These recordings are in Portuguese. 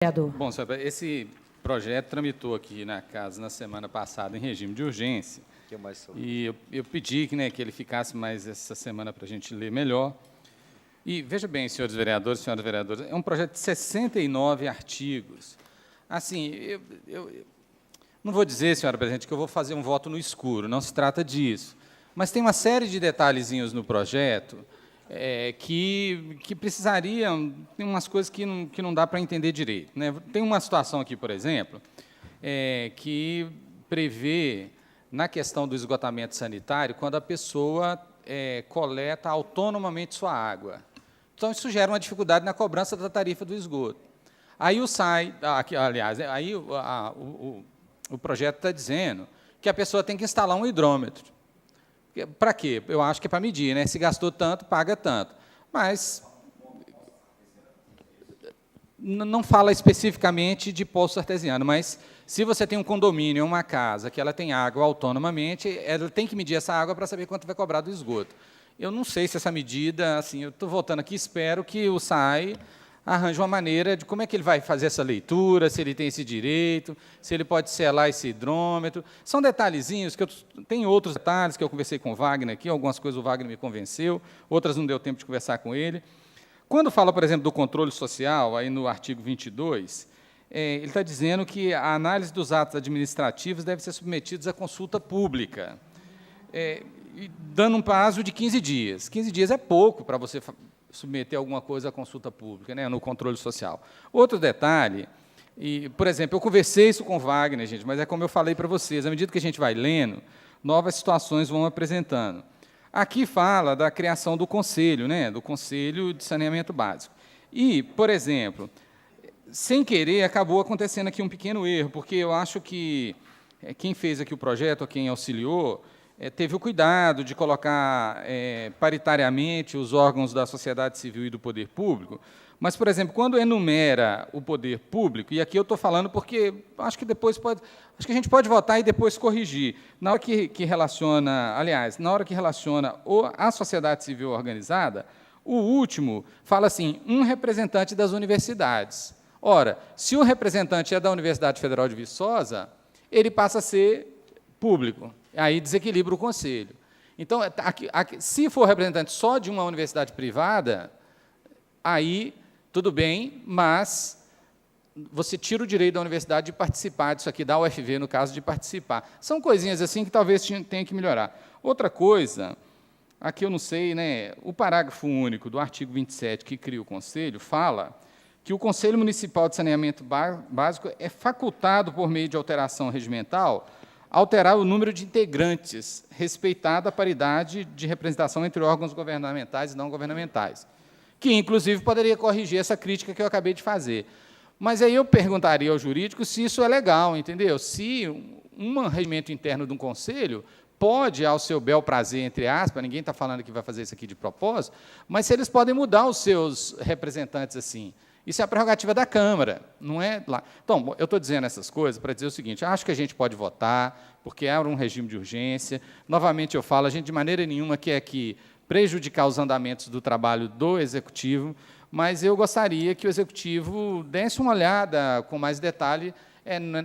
Vereador. Bom, senhora, esse projeto tramitou aqui na casa na semana passada em regime de urgência. E eu pedi que ele ficasse mais essa semana para a gente ler melhor. E veja bem, senhores vereadores, senhoras vereadoras, é um projeto de 69 artigos. Assim, eu não vou dizer, senhora presidente, que eu vou fazer um voto no escuro, não se trata disso. Mas tem uma série de detalhezinhos no projeto que precisariam, tem umas coisas que não dá para entender direito, né? Tem uma situação aqui, por exemplo, que prevê, na questão do esgotamento sanitário, quando a pessoa coleta autonomamente sua água. Então, isso gera uma dificuldade na cobrança da tarifa do esgoto. Aí aí o projeto está dizendo que a pessoa tem que instalar um hidrômetro. Para quê? Eu acho que é para medir, né? Se gastou tanto, paga tanto. Mas não fala especificamente de poço artesiano, mas se você tem um condomínio, uma casa, que ela tem água autonomamente, ela tem que medir essa água para saber quanto vai cobrar do esgoto. Eu não sei se essa medida, assim, eu estou voltando aqui, espero que o SAI arranje uma maneira de como é que ele vai fazer essa leitura, se ele tem esse direito, se ele pode selar esse hidrômetro. São detalhezinhos, tem outros detalhes que eu conversei com o Wagner aqui, algumas coisas o Wagner me convenceu, outras não deu tempo de conversar com ele. Quando fala, por exemplo, do controle social, aí no artigo 22, ele está dizendo que a análise dos atos administrativos deve ser submetida à consulta pública, dando um prazo de 15 dias. 15 dias é pouco para você submeter alguma coisa à consulta pública, né, no controle social. Outro detalhe, por exemplo, eu conversei isso com o Wagner, gente, mas é como eu falei para vocês, à medida que a gente vai lendo, novas situações vão apresentando. Aqui fala da criação do conselho, né, do Conselho de Saneamento Básico. E, por exemplo, sem querer, acabou acontecendo aqui um pequeno erro, porque eu acho que quem fez aqui o projeto, ou quem auxiliou, teve o cuidado de colocar paritariamente os órgãos da sociedade civil e do poder público, mas, por exemplo, quando enumera o poder público, e aqui eu estou falando porque acho que a gente pode votar e depois corrigir. Na hora que relaciona, aliás, na hora que relaciona a sociedade civil organizada, o último fala assim, um representante das universidades. Ora, se o representante é da Universidade Federal de Viçosa, ele passa a ser público. Aí desequilibra o conselho. Então, se for representante só de uma universidade privada, aí tudo bem, mas você tira o direito da universidade de participar disso aqui, da UFV, no caso, de participar. São coisinhas assim que talvez tenha que melhorar. Outra coisa, aqui eu não sei, né, o parágrafo único do artigo 27, que cria o conselho, fala que o Conselho Municipal de Saneamento Básico é facultado, por meio de alteração regimental, alterar o número de integrantes, respeitada a paridade de representação entre órgãos governamentais e não governamentais, que, inclusive, poderia corrigir essa crítica que eu acabei de fazer. Mas aí eu perguntaria ao jurídico se isso é legal, entendeu? Se um regimento interno de um conselho pode, ao seu bel prazer, entre aspas, ninguém está falando que vai fazer isso aqui de propósito, mas se eles podem mudar os seus representantes assim. Isso é a prerrogativa da Câmara, não é lá. Então, eu estou dizendo essas coisas para dizer o seguinte, acho que a gente pode votar, porque era um regime de urgência. Novamente, eu falo, a gente de maneira nenhuma quer que prejudicar os andamentos do trabalho do Executivo, mas eu gostaria que o Executivo desse uma olhada com mais detalhe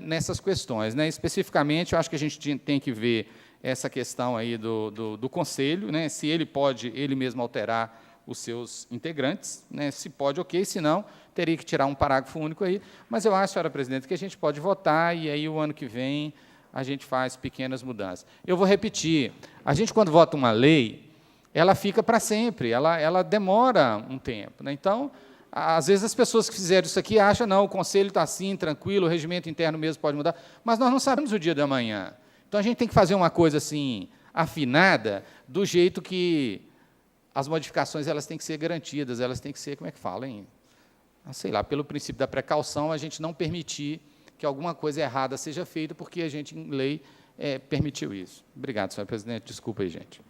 nessas questões, né? Especificamente, eu acho que a gente tem que ver essa questão aí do Conselho, né? Se ele pode, ele mesmo, alterar os seus integrantes, né? Se pode, ok, se não, teria que tirar um parágrafo único aí, mas eu acho, senhora presidente, que a gente pode votar e aí o ano que vem a gente faz pequenas mudanças. Eu vou repetir, a gente quando vota uma lei, ela fica para sempre, ela demora um tempo, né? Então, às vezes as pessoas que fizeram isso aqui acham, não, o conselho está assim, tranquilo, o regimento interno mesmo pode mudar, mas nós não sabemos o dia de amanhã. Então, a gente tem que fazer uma coisa assim, afinada, do jeito que as modificações elas têm que ser garantidas, elas têm que ser, como é que fala, hein? Sei lá, pelo princípio da precaução, a gente não permitir que alguma coisa errada seja feita, porque a gente, em lei, permitiu isso. Obrigado, senhor presidente. Desculpa aí, gente.